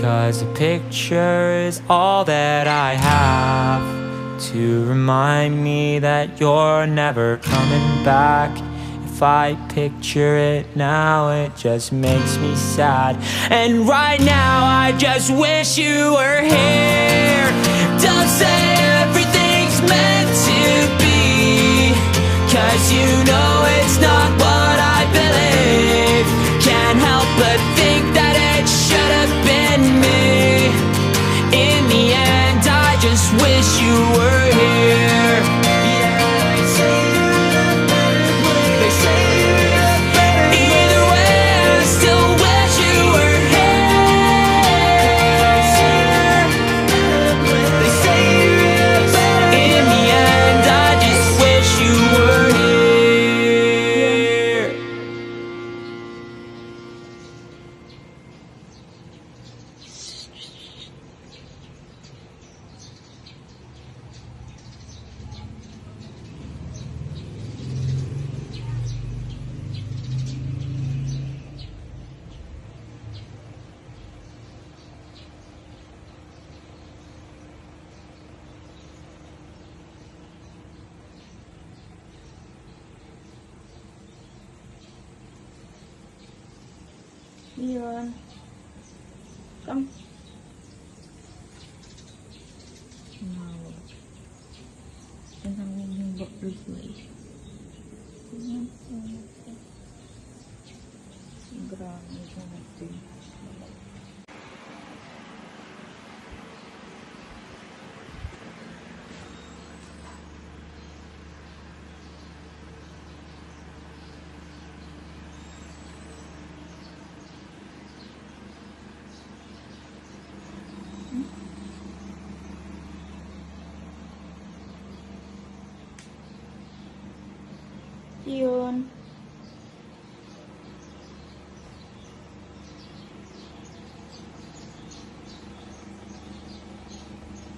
'cause a picture is all that I have to remind me that you're never coming back. If I picture it now, it just makes me sad. And right now I just wish you were here. Don't say everything's meant to be, 'cause you know it's not what I believe. Can't help but think that it should have been me. In the end, I just wish you were here. Yeah, they say you're a better place. They say you're a better place. Either way, I still wish you were here. They say you're a better place. They say you're a better place. In the end, I just wish you were here. Yun. Come. Wow. Yan ang yung baklos na eh. Grabe siya natin. Yun.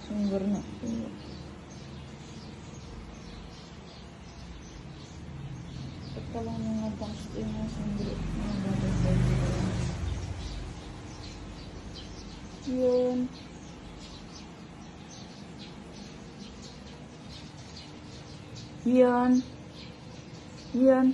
Sungguh na. Ito lang mga past yung sungguh. Yun. Yun. Yun.